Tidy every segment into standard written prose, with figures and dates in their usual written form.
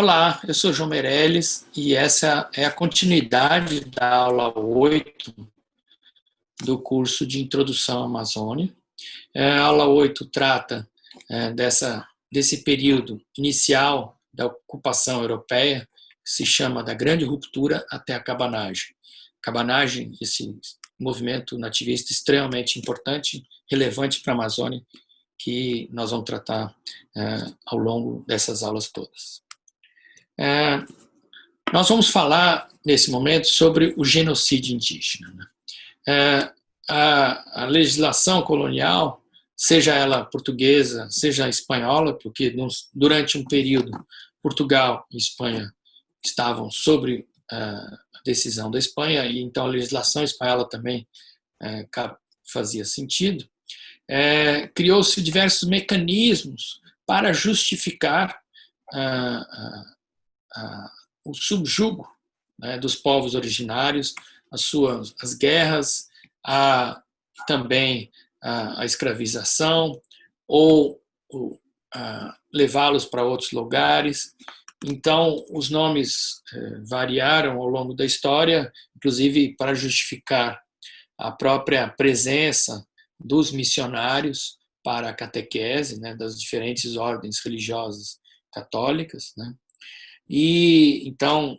Olá, eu sou João Meirelles e essa é a continuidade da aula 8 do curso de Introdução à Amazônia. A aula 8 trata desse período inicial da ocupação europeia, que se chama da Grande Ruptura até a Cabanagem. Cabanagem, esse movimento nativista extremamente importante, relevante para a Amazônia, que nós vamos tratar ao longo dessas aulas todas. Nós vamos falar, nesse momento, sobre o genocídio indígena. A legislação colonial, seja ela portuguesa, seja espanhola, porque durante um período Portugal e Espanha estavam sobre a decisão da Espanha, e então a legislação espanhola também fazia sentido, criou-se diversos mecanismos para justificar o subjugo, né, dos povos originários, as guerras, também a escravização, ou levá-los para outros lugares. Então, os nomes variaram ao longo da história, inclusive para justificar a própria presença dos missionários para a catequese, né, das diferentes ordens religiosas católicas, né? E então,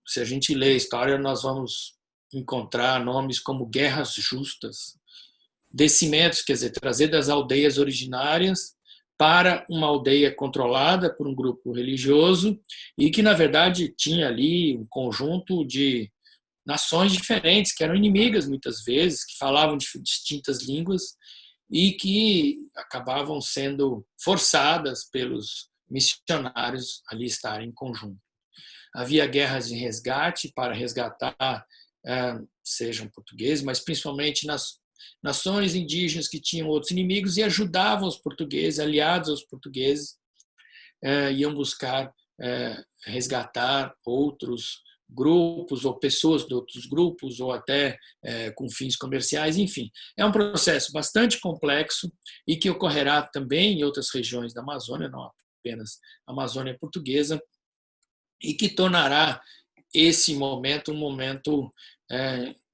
se a gente lê a história, nós vamos encontrar nomes como guerras justas, descimentos, quer dizer, trazer das aldeias originárias para uma aldeia controlada por um grupo religioso e que, na verdade, tinha ali um conjunto de nações diferentes, que eram inimigas muitas vezes, que falavam de distintas línguas e que acabavam sendo forçadas pelos missionários ali estarem em conjunto. Havia guerras de resgate para resgatar, sejam portugueses, mas principalmente nas nações indígenas que tinham outros inimigos e ajudavam os portugueses, aliados aos portugueses, iam buscar resgatar outros grupos ou pessoas de outros grupos ou até com fins comerciais, enfim. É um processo bastante complexo e que ocorrerá também em outras regiões da Amazônia, não apenas a Amazônia portuguesa, e que tornará esse momento um momento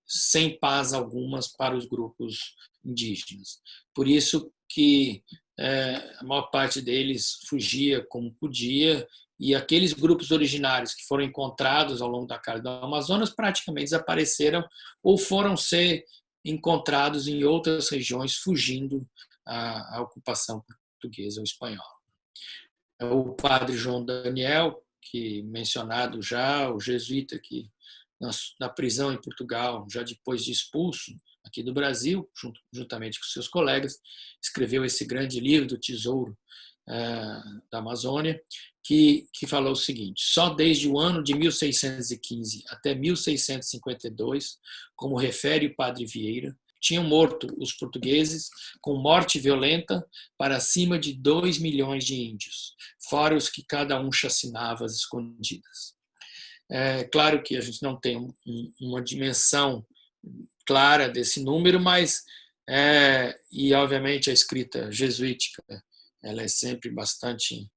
sem paz algumas para os grupos indígenas. Por isso que a maior parte deles fugia como podia, e aqueles grupos originários que foram encontrados ao longo da calha do Amazonas praticamente desapareceram ou foram ser encontrados em outras regiões, fugindo à ocupação portuguesa ou espanhola. O padre João Daniel, que mencionado já, o jesuíta que na prisão em Portugal, já depois de expulso aqui do Brasil, juntamente com seus colegas, escreveu esse grande livro do Tesouro da Amazônia, que falou o seguinte: só desde o ano de 1615 até 1652, como refere o padre Vieira, tinham morto os portugueses com morte violenta para cima de 2 milhões de índios, fora os que cada um chacinava às escondidas. É claro que a gente não tem uma dimensão clara desse número, mas, e obviamente a escrita jesuítica, ela é sempre bastante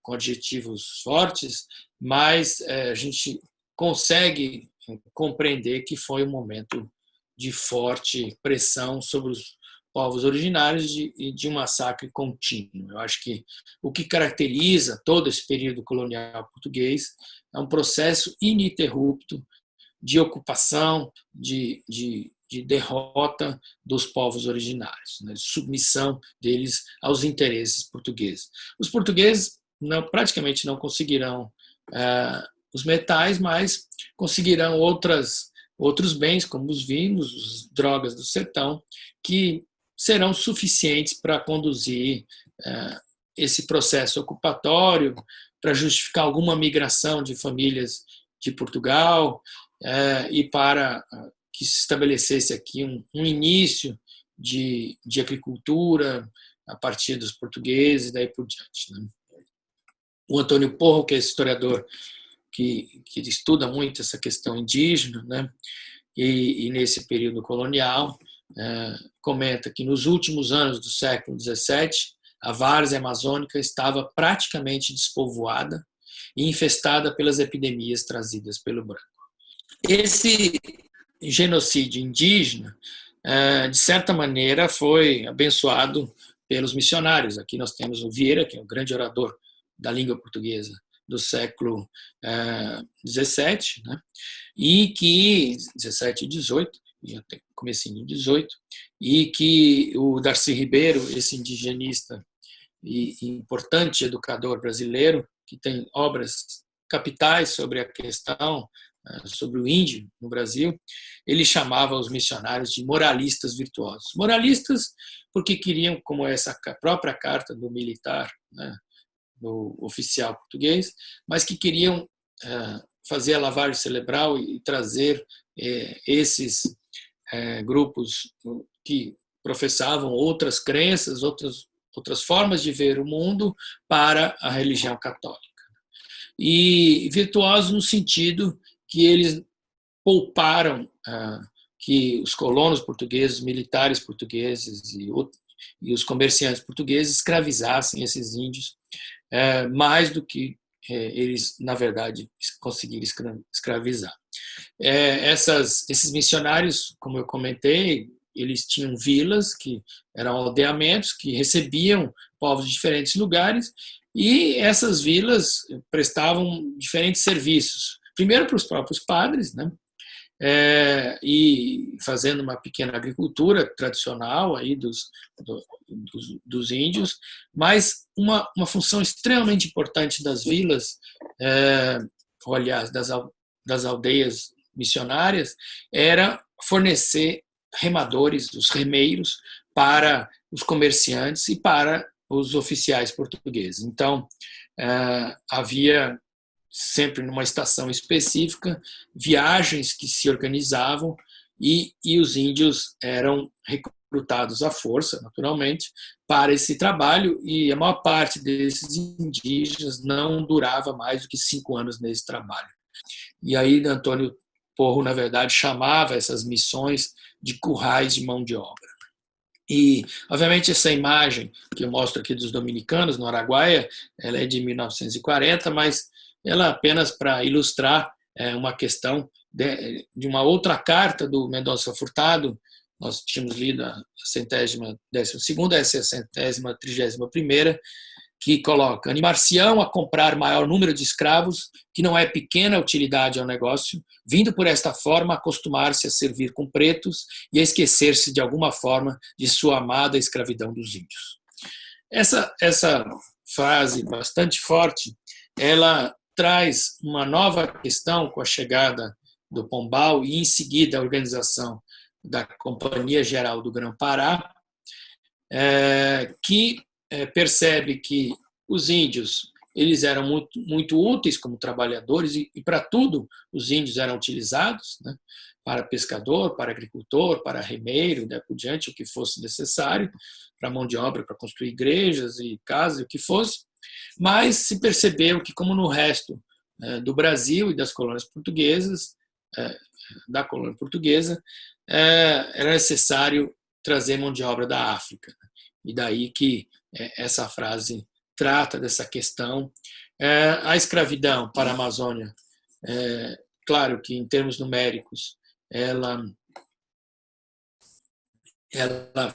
com adjetivos fortes, mas a gente consegue compreender que foi um momento de forte pressão sobre os povos originários e de um massacre contínuo. Eu acho que o que caracteriza todo esse período colonial português é um processo ininterrupto de ocupação, de derrota dos povos originários, né, de submissão deles aos interesses portugueses. Os portugueses praticamente não conseguirão os metais, mas conseguirão outros bens, como os vinhos, as drogas do sertão, que serão suficientes para conduzir esse processo ocupatório, para justificar alguma migração de famílias de Portugal e para que se estabelecesse aqui um início de agricultura a partir dos portugueses e daí por diante, né? O Antônio Porro, que é historiador que estuda muito essa questão indígena, né, e nesse período colonial, comenta que nos últimos anos do século XVII, a várzea amazônica estava praticamente despovoada e infestada pelas epidemias trazidas pelo branco. Esse genocídio indígena, de certa maneira, foi abençoado pelos missionários. Aqui nós temos o Vieira, que é o grande orador da língua portuguesa do século XVII, né? E que 17 e 18, e até comecinho de 18, e que o Darcy Ribeiro, esse indigenista e importante educador brasileiro, que tem obras capitais sobre a questão, sobre o índio no Brasil, ele chamava os missionários de moralistas virtuosos. Moralistas porque queriam, como essa própria carta do militar, né, do oficial português, mas que queriam fazer a lavagem cerebral e trazer esses grupos que professavam outras crenças, outras formas de ver o mundo para a religião católica. E virtuosos no sentido que eles pouparam que os colonos portugueses, militares portugueses e os comerciantes portugueses escravizassem esses índios mais do que eles, na verdade, conseguiram escravizar. Esses missionários, como eu comentei, eles tinham vilas, que eram aldeamentos, que recebiam povos de diferentes lugares, e essas vilas prestavam diferentes serviços. Primeiro para os próprios padres, né? E fazendo uma pequena agricultura tradicional aí dos índios, mas uma função extremamente importante das vilas, ou aliás, das aldeias missionárias, era fornecer remadores, os remeiros, para os comerciantes e para os oficiais portugueses. Então, havia sempre numa estação específica, viagens que se organizavam e os índios eram recrutados à força, naturalmente, para esse trabalho, e a maior parte desses indígenas não durava mais do que 5 anos nesse trabalho. E aí Antônio Porro, na verdade, chamava essas missões de currais de mão de obra. E, obviamente, essa imagem que eu mostro aqui dos dominicanos no Araguaia, ela é de 1940, mas ela apenas para ilustrar uma questão de uma outra carta do Mendonça Furtado. Nós tínhamos lido a 112ª, essa é a 131ª, que coloca: animar-se-ão a comprar maior número de escravos, que não é pequena utilidade ao negócio, vindo por esta forma acostumar-se a servir com pretos e a esquecer-se de alguma forma de sua amada escravidão dos índios. Essa frase bastante forte, ela traz uma nova questão com a chegada do Pombal e, em seguida, a organização da Companhia Geral do Grão-Pará, que percebe que os índios eles eram muito, muito úteis como trabalhadores e para tudo os índios eram utilizados, né? Para pescador, para agricultor, para remeiro, né, por diante, o que fosse necessário, para mão de obra, para construir igrejas e casas, o que fosse. Mas se percebeu que, como no resto do Brasil e das colônias portuguesas, da colônia portuguesa, era necessário trazer mão de obra da África. E daí que essa frase trata dessa questão. A escravidão para a Amazônia, claro que em termos numéricos, ela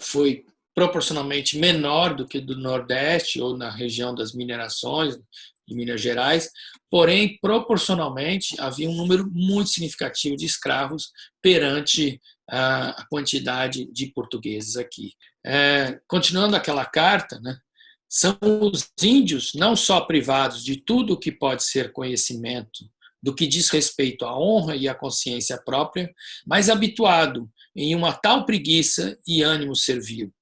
foi proporcionalmente menor do que do Nordeste ou na região das minerações, de Minas Gerais, porém, proporcionalmente, havia um número muito significativo de escravos perante a quantidade de portugueses aqui. Continuando aquela carta, né, são os índios não só privados de tudo o que pode ser conhecimento do que diz respeito à honra e à consciência própria, mas habituado em uma tal preguiça e ânimo servil,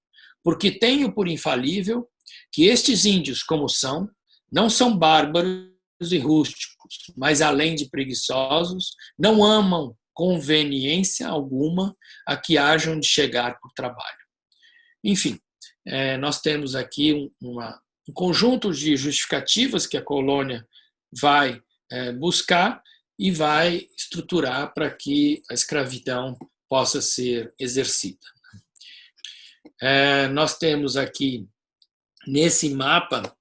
porque tenho por infalível que estes índios, como são, não são bárbaros e rústicos, mas, além de preguiçosos, não amam conveniência alguma a que hajam de chegar por trabalho. Enfim, nós temos aqui um conjunto de justificativas que a colônia vai buscar e vai estruturar para que a escravidão possa ser exercida. Nós temos aqui, nesse mapa,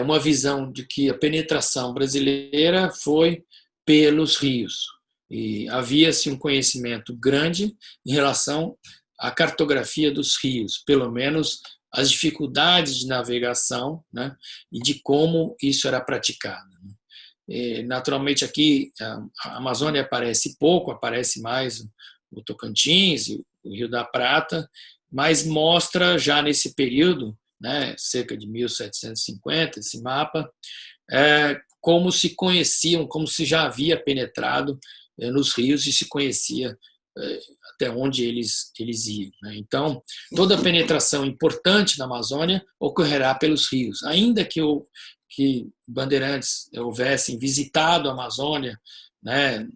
uma visão de que a penetração brasileira foi pelos rios. E havia-se um conhecimento grande em relação à cartografia dos rios, pelo menos as dificuldades de navegação, né, e de como isso era praticado. Naturalmente, aqui a Amazônia aparece pouco, aparece mais o Tocantins, o Rio da Prata, mas mostra já nesse período, né, cerca de 1750, esse mapa, como se conheciam, como se já havia penetrado nos rios e se conhecia até onde eles iam. Né? Então, toda a penetração importante na Amazônia ocorrerá pelos rios, ainda que bandeirantes houvessem visitado a Amazônia, né,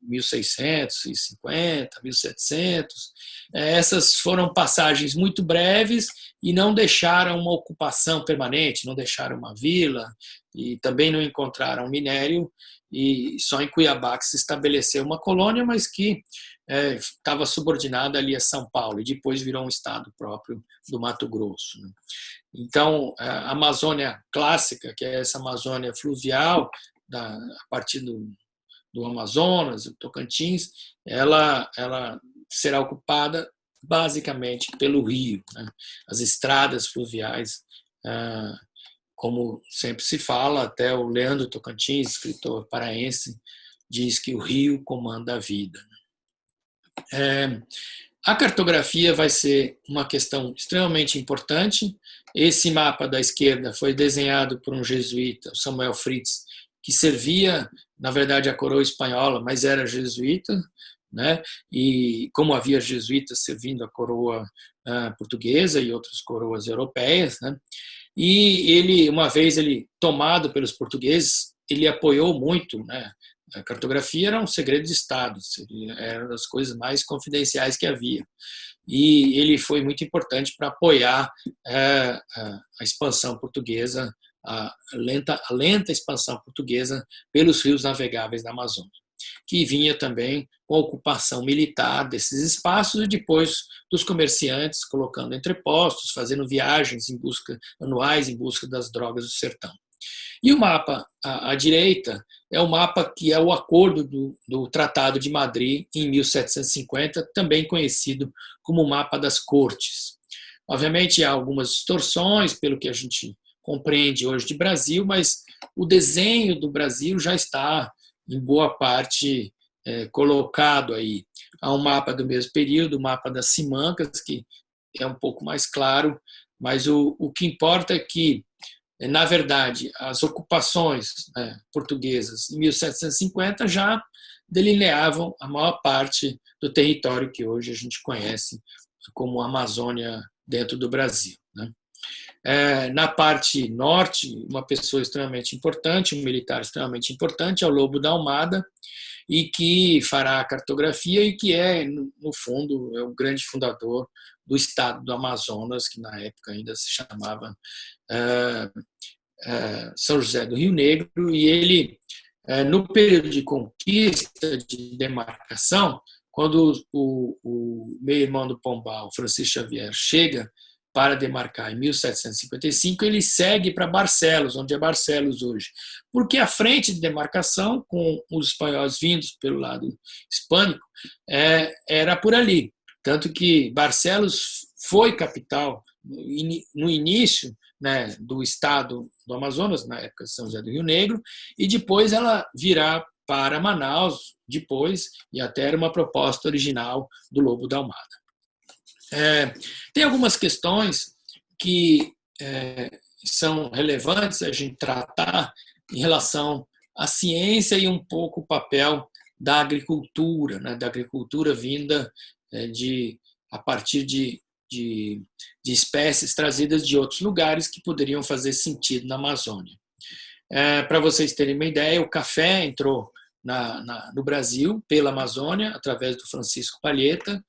1650, 1700. Essas foram passagens muito breves e não deixaram uma ocupação permanente, não deixaram uma vila e também não encontraram minério, e só em Cuiabá que se estabeleceu uma colônia, mas que estava subordinada ali a São Paulo e depois virou um estado próprio do Mato Grosso. Né? Então, a Amazônia clássica, que é essa Amazônia fluvial, a partir do Amazonas, do Tocantins, ela será ocupada basicamente pelo rio. Né? As estradas fluviais, como sempre se fala, até o Leandro Tocantins, escritor paraense, diz que o rio comanda a vida. A cartografia vai ser uma questão extremamente importante. Esse mapa da esquerda foi desenhado por um jesuíta, Samuel Fritz, que servia, na verdade, a coroa espanhola, mas era jesuíta, né? E como havia jesuítas servindo a coroa portuguesa e outras coroas europeias, né? E ele, uma vez tomado pelos portugueses, ele apoiou muito, né? A cartografia era um segredo de Estado, era uma das coisas mais confidenciais que havia. E ele foi muito importante para apoiar a expansão portuguesa, a lenta expansão portuguesa pelos rios navegáveis da Amazônia, que vinha também com a ocupação militar desses espaços e depois dos comerciantes colocando entrepostos, fazendo viagens anuais em busca das drogas do sertão. E o mapa à direita é o mapa que é o acordo do Tratado de Madrid em 1750, também conhecido como o mapa das cortes. Obviamente há algumas distorções pelo que a gente compreende hoje de Brasil, mas o desenho do Brasil já está em boa parte colocado aí. Há um mapa do mesmo período, o mapa das Simancas, que é um pouco mais claro, mas o que importa é que, na verdade, as ocupações portuguesas em 1750 já delineavam a maior parte do território que hoje a gente conhece como Amazônia dentro do Brasil. Né? Na parte norte, uma pessoa extremamente importante, um militar extremamente importante, é o Lobo da Almada, e que fará a cartografia e que no fundo, é o grande fundador do estado do Amazonas, que na época ainda se chamava São José do Rio Negro, e ele, no período de conquista, de demarcação, quando o meio-irmão do Pombal, Francisco Xavier, chega para demarcar em 1755, ele segue para Barcelos, onde é Barcelos hoje, porque a frente de demarcação, com os espanhóis vindos pelo lado hispânico, era por ali. Tanto que Barcelos foi capital no início, né, do estado do Amazonas, na época de São José do Rio Negro, e depois ela virá para Manaus, depois, e até era uma proposta original do Lobo da Almada. Tem algumas questões que são relevantes a gente tratar em relação à ciência e um pouco o papel da agricultura, né, da agricultura vinda a partir de espécies trazidas de outros lugares que poderiam fazer sentido na Amazônia. Para vocês terem uma ideia, o café entrou no Brasil pela Amazônia, através do Francisco Palheta,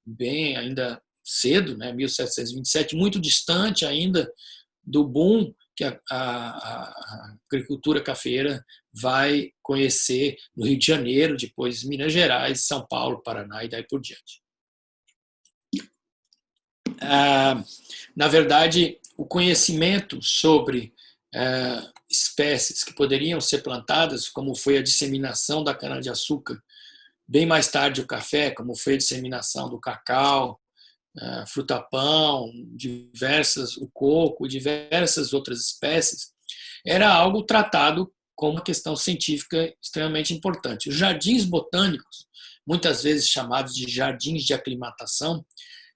bem ainda cedo, né, 1727, muito distante ainda do boom que a agricultura cafeira vai conhecer no Rio de Janeiro, depois Minas Gerais, São Paulo, Paraná e daí por diante. Na verdade, o conhecimento sobre espécies que poderiam ser plantadas, como foi a disseminação da cana-de-açúcar, bem mais tarde o café, como foi a disseminação do cacau, fruta-pão, o coco, diversas outras espécies, era algo tratado como uma questão científica extremamente importante. Os jardins botânicos, muitas vezes chamados de jardins de aclimatação,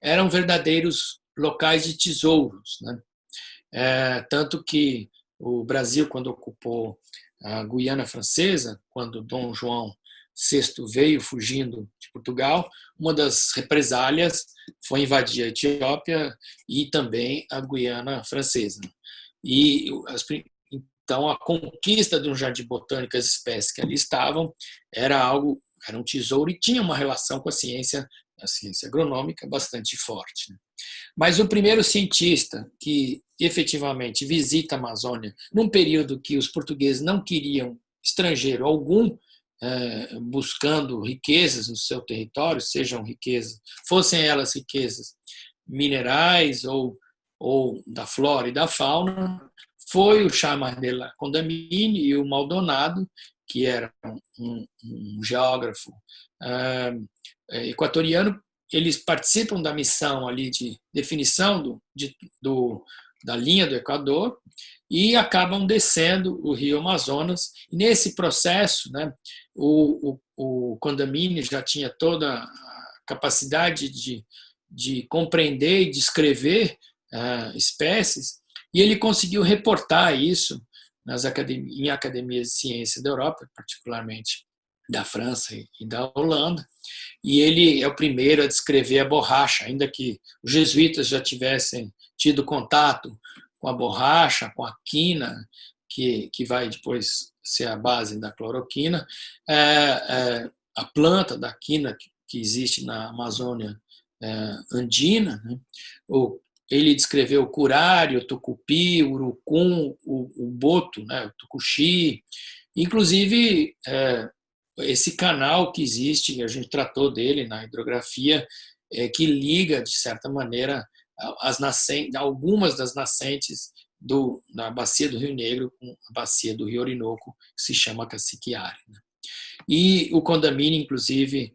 eram verdadeiros locais de tesouros, né? Tanto que o Brasil, quando ocupou a Guiana Francesa, quando Dom João VI veio fugindo de Portugal, uma das represálias foi invadir a Etiópia e também a Guiana Francesa. E então a conquista de um jardim botânico, as espécies que ali estavam, era um tesouro e tinha uma relação com a ciência agronômica bastante forte. Mas o primeiro cientista que efetivamente visita a Amazônia num período que os portugueses não queriam estrangeiro algum buscando riquezas no seu território, fossem elas riquezas minerais ou da flora e da fauna, foi o Chamarela Condamine e o Maldonado, que era um geógrafo equatoriano. Eles participam da missão ali de definição da linha do Equador e acabam descendo o rio Amazonas. E nesse processo, né, o Condamine já tinha toda a capacidade de compreender e descrever espécies, e ele conseguiu reportar isso em academias de ciência da Europa, particularmente da França e da Holanda, e ele é o primeiro a descrever a borracha, ainda que os jesuítas já tivessem tido contato com a borracha, com a quina, que vai depois ser a base da cloroquina. A planta da quina que existe na Amazônia andina, né? Ele descreveu o curário, o tucupi, o urucum, o boto, né? O tucuxi, inclusive esse canal que existe, a gente tratou dele na hidrografia, que liga, de certa maneira, algumas das nascentes da bacia do Rio Negro com a bacia do Rio Orinoco, que se chama Caciquiare. E o Condamine, inclusive,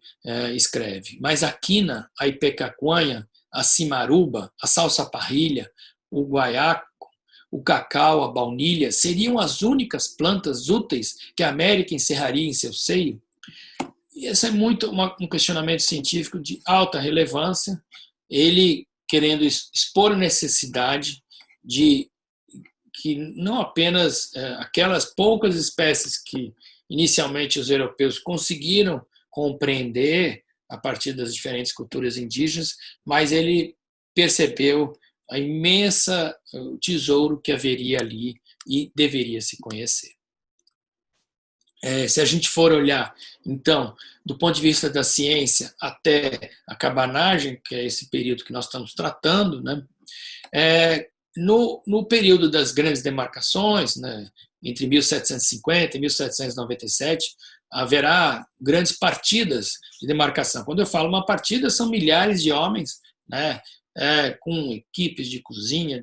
escreve: mas a quina, a ipecacuanha, a cimaruba, a salsa-parrilha, o guaiaco, o cacau, a baunilha, seriam as únicas plantas úteis que a América encerraria em seu seio? E esse é muito um questionamento científico de alta relevância, ele querendo expor a necessidade de que não apenas aquelas poucas espécies que inicialmente os europeus conseguiram compreender a partir das diferentes culturas indígenas, mas ele percebeu a imensa tesouro que haveria ali e deveria se conhecer. Se a gente for olhar, então, do ponto de vista da ciência até a cabanagem, que é esse período que nós estamos tratando, né, no período das grandes demarcações, né, entre 1750 e 1797, haverá grandes partidas de demarcação. Quando eu falo uma partida, são milhares de homens, né, com equipes de cozinha,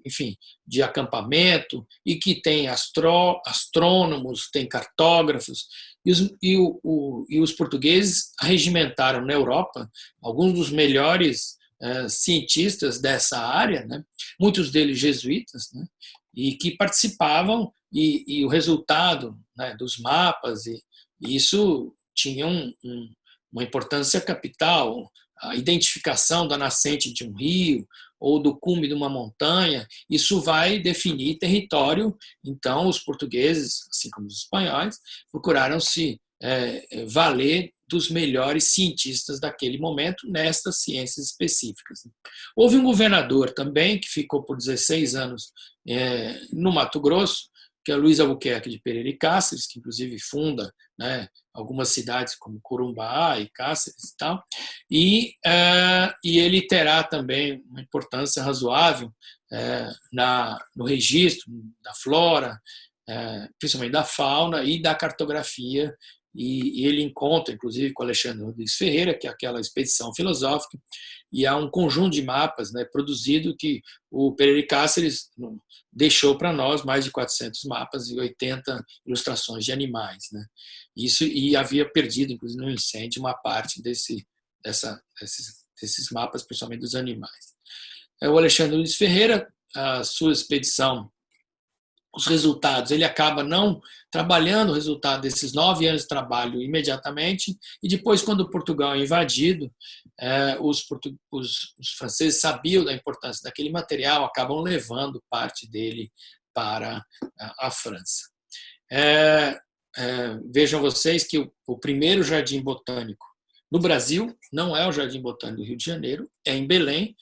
enfim, de acampamento, e que tem astrônomos, tem cartógrafos, e os portugueses regimentaram na Europa alguns dos melhores cientistas dessa área, né, muitos deles jesuítas, né, e que participavam, e o resultado, né, dos mapas, e isso tinha uma importância capital. A identificação da nascente de um rio ou do cume de uma montanha, isso vai definir território. Então, os portugueses, assim como os espanhóis, procuraram se valer dos melhores cientistas daquele momento nestas ciências específicas. Houve um governador também que ficou por 16 anos no Mato Grosso, que é Luiz Albuquerque de Pereira e Cáceres, que inclusive funda, né, algumas cidades como Corumbá e Cáceres e tal, e ele terá também uma importância razoável no registro da flora, principalmente da fauna e da cartografia e ele encontra, inclusive, com Alexandre Rodrigues Ferreira, que é aquela expedição filosófica, e há um conjunto de mapas, né, produzido que o Pereira e Cáceres deixou para nós mais de 400 mapas e 80 ilustrações de animais, né? Isso, e havia perdido, inclusive, no incêndio, uma parte desses mapas, principalmente dos animais. O Alexandre Luiz Ferreira, a sua expedição, os resultados, ele acaba não trabalhando o resultado desses 9 anos de trabalho imediatamente, e depois, quando Portugal é invadido, os franceses sabiam da importância daquele material, acabam levando parte dele para a França. Vejam vocês que o primeiro jardim botânico no Brasil não é o Jardim Botânico do Rio de Janeiro, é em Belém,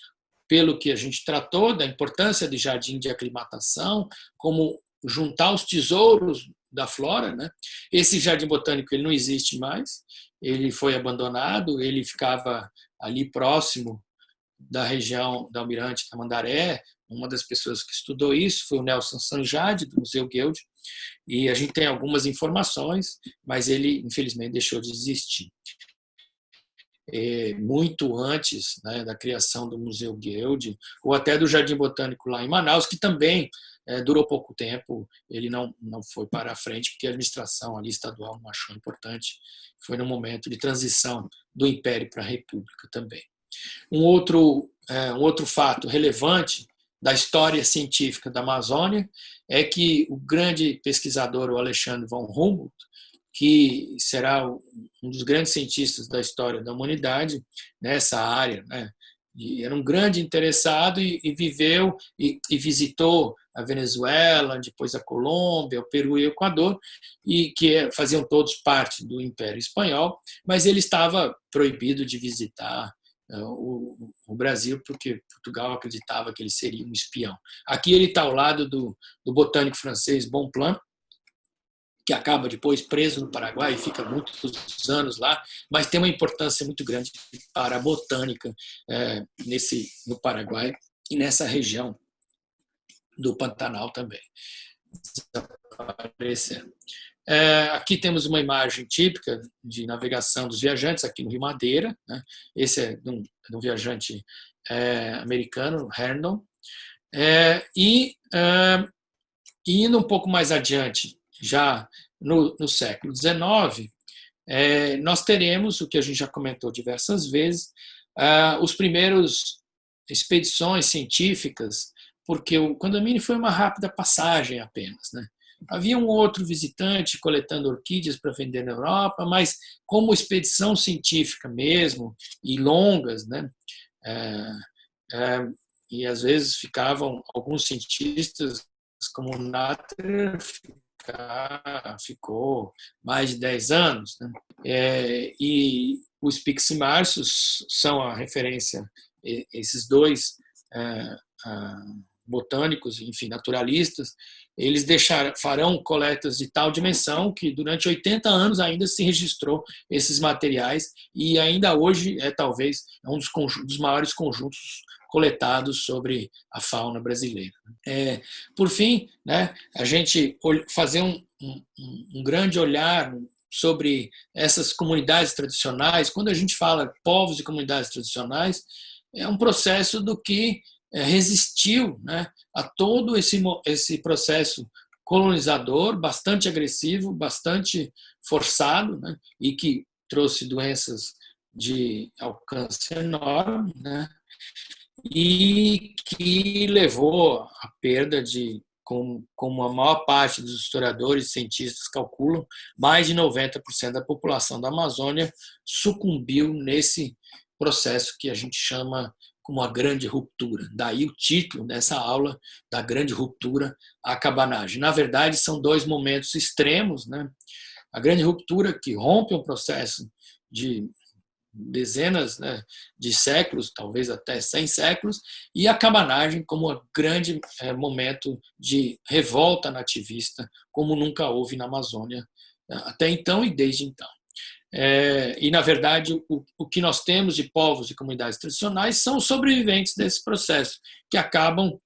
pelo que a gente tratou da importância de jardim de aclimatação, como juntar os tesouros da flora, né? Esse jardim botânico ele não existe mais, ele foi abandonado, ele ficava ali próximo da região da Almirante Tamandaré. Uma das pessoas que estudou isso foi o Nelson Sanjade, do Museu Guild, e a gente tem algumas informações, mas ele, infelizmente, deixou de existir. Muito antes, né, da criação do Museu Guild, ou até do Jardim Botânico lá em Manaus, que também durou pouco tempo, ele não foi para a frente, porque a administração ali estadual não achou importante, foi no momento de transição do Império para a República também. Um outro fato relevante da história científica da Amazônia é que o grande pesquisador, o Alexandre von Humboldt, que será um dos grandes cientistas da história da humanidade nessa área, né? E era um grande interessado e viveu e visitou a Venezuela, depois a Colômbia, o Peru e o Equador, e que faziam todos parte do Império Espanhol, mas ele estava proibido de visitar o Brasil, porque Portugal acreditava que ele seria um espião. Aqui ele está ao lado do botânico francês Bonpland, que acaba depois preso no Paraguai e fica muitos anos lá, mas tem uma importância muito grande para a botânica no Paraguai e nessa região do Pantanal também. Aqui temos uma imagem típica de navegação dos viajantes, aqui no Rio Madeira, né? Esse é de um viajante americano, Herndon. Indo um pouco mais adiante, já no século XIX, nós teremos, o que a gente já comentou diversas vezes, os primeiros expedições científicas, porque o condomínio foi uma rápida passagem apenas, né? Havia um outro visitante coletando orquídeas para vender na Europa, mas como expedição científica mesmo, e longas, né? E às vezes ficavam alguns cientistas, como Natter, ficou mais de 10 anos, né? E os Piximarcios são a referência, esses dois botânicos, enfim, naturalistas, eles farão coletas de tal dimensão que durante 80 anos ainda se registrou esses materiais e ainda hoje talvez um dos maiores conjuntos coletados sobre a fauna brasileira. Por fim, né, a gente fazer um grande olhar sobre essas comunidades tradicionais. Quando a gente fala povos e comunidades tradicionais, é um processo do que resistiu, né, a todo esse processo colonizador, bastante agressivo, bastante forçado, né, e que trouxe doenças de alcance enorme, né, e que levou à perda de, como a maior parte dos historiadores e cientistas calculam, mais de 90% da população da Amazônia sucumbiu nesse processo que a gente chama como a grande ruptura. Daí o título dessa aula, da grande ruptura, a cabanagem. Na verdade, são dois momentos extremos, né? A grande ruptura, que rompe um processo de dezenas, né, de séculos, talvez até 100 séculos, e a cabanagem como um grande momento de revolta nativista, como nunca houve na Amazônia até então e desde então. E, na verdade, o que nós temos de povos e comunidades tradicionais são os sobreviventes desse processo, que acabam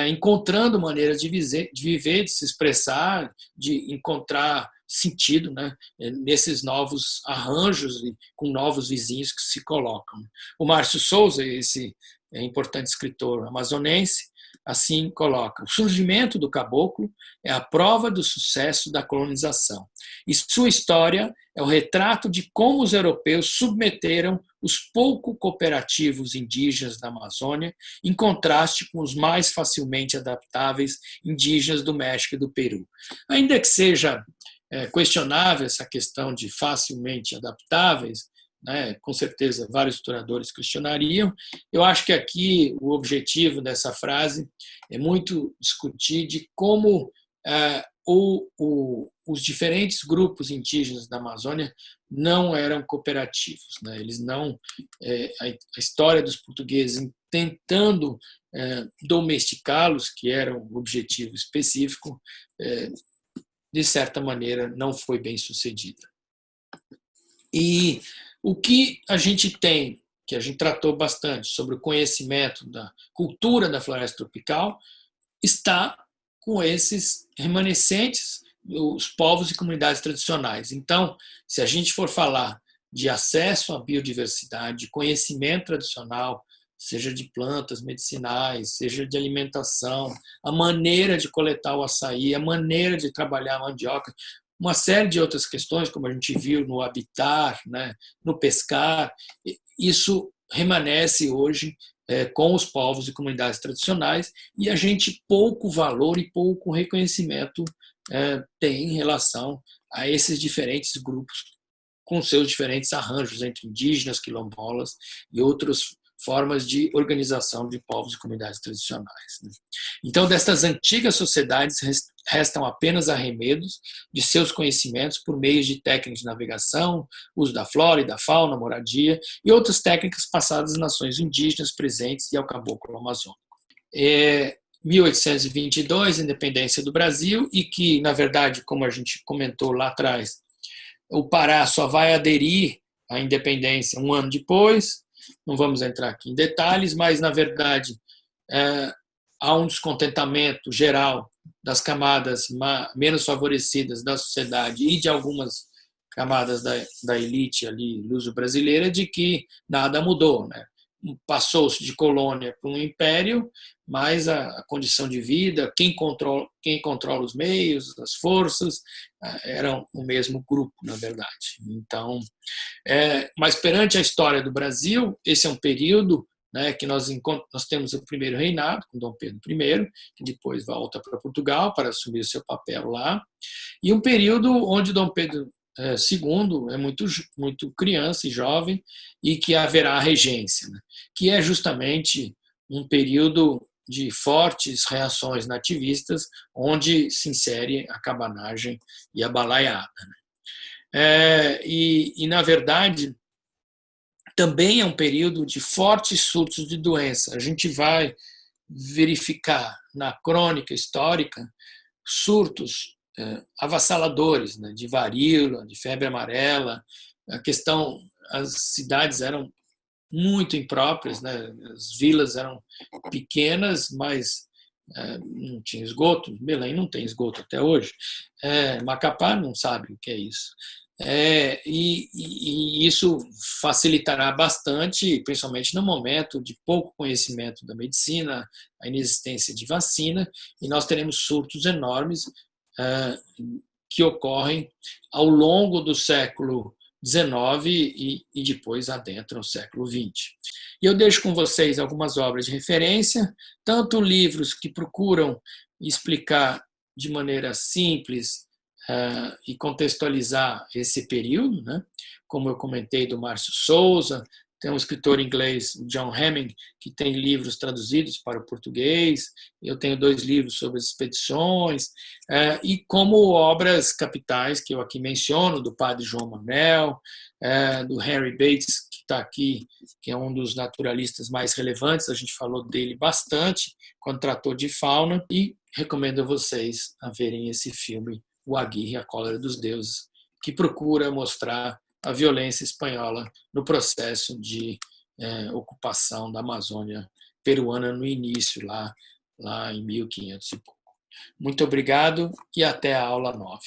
encontrando maneiras de viver, de se expressar, de encontrar sentido, né, nesses novos arranjos e com novos vizinhos que se colocam. O Márcio Souza, esse importante escritor amazonense, assim coloca: o surgimento do caboclo é a prova do sucesso da colonização, e sua história é o retrato de como os europeus submeteram os pouco cooperativos indígenas da Amazônia, em contraste com os mais facilmente adaptáveis indígenas do México e do Peru. Ainda que seja questionável essa questão de facilmente adaptáveis, né, com certeza vários historiadores questionariam, eu acho que aqui o objetivo dessa frase é muito discutir de como os diferentes grupos indígenas da Amazônia não eram cooperativos, né? Eles não, a história dos portugueses tentando domesticá-los, que era um objetivo específico, de certa maneira não foi bem sucedida. E o que a gente tem, que a gente tratou bastante sobre o conhecimento da cultura da floresta tropical, está com esses remanescentes, os povos e comunidades tradicionais. Então, se a gente for falar de acesso à biodiversidade, de conhecimento tradicional, seja de plantas medicinais, seja de alimentação, a maneira de coletar o açaí, a maneira de trabalhar a mandioca, uma série de outras questões, como a gente viu no habitar, né, no pescar, isso remanesce hoje com os povos e comunidades tradicionais, e a gente pouco valor e pouco reconhecimento tem em relação a esses diferentes grupos, com seus diferentes arranjos entre indígenas, quilombolas e outras formas de organização de povos e comunidades tradicionais. Então, destas antigas sociedades restam apenas arremedos de seus conhecimentos por meio de técnicas de navegação, uso da flora e da fauna, moradia e outras técnicas passadas às nações indígenas presentes e ao caboclo amazônico. 1822, independência do Brasil, e que, na verdade, como a gente comentou lá atrás, o Pará só vai aderir à independência um ano depois. Não vamos entrar aqui em detalhes, mas, na verdade, há um descontentamento geral das camadas menos favorecidas da sociedade e de algumas camadas da elite ali luso-brasileira de que nada mudou, né? Passou-se de colônia para um império, mas a condição de vida, quem controla os meios, as forças, eram o mesmo grupo, na verdade. Então, mas perante a história do Brasil, esse é um período, né, que nós temos o primeiro reinado, com Dom Pedro I, que depois volta para Portugal para assumir o seu papel lá, e um período onde Dom Pedro II é muito criança e jovem, e que haverá a regência, né, que é justamente um período de fortes reações nativistas, onde se insere a cabanagem e a balaiada. E, na verdade, também é um período de fortes surtos de doença. A gente vai verificar na crônica histórica surtos avassaladores, né, de varíola, de febre amarela. As cidades eram muito impróprias, né, as vilas eram pequenas, mas não tinha esgoto. Belém não tem esgoto até hoje. Macapá não sabe o que é isso. E isso facilitará bastante, principalmente no momento de pouco conhecimento da medicina, a inexistência de vacina, e nós teremos surtos enormes que ocorrem ao longo do século XIX e depois adentram o século XX. E eu deixo com vocês algumas obras de referência, tanto livros que procuram explicar de maneira simples e contextualizar esse período, né? Como eu comentei do Márcio Souza, tem um escritor inglês, John Hemming, que tem livros traduzidos para o português, eu tenho 2 livros sobre as expedições, e como obras capitais, que eu aqui menciono, do padre João Manuel, do Henry Bates, que está aqui, que é um dos naturalistas mais relevantes, a gente falou dele bastante quando tratou de fauna, e recomendo a vocês a verem esse filme, O Aguirre e a Cólera dos Deuses, que procura mostrar a violência espanhola no processo de ocupação da Amazônia peruana no início, lá em 1500 e pouco. Muito obrigado e até a aula 9.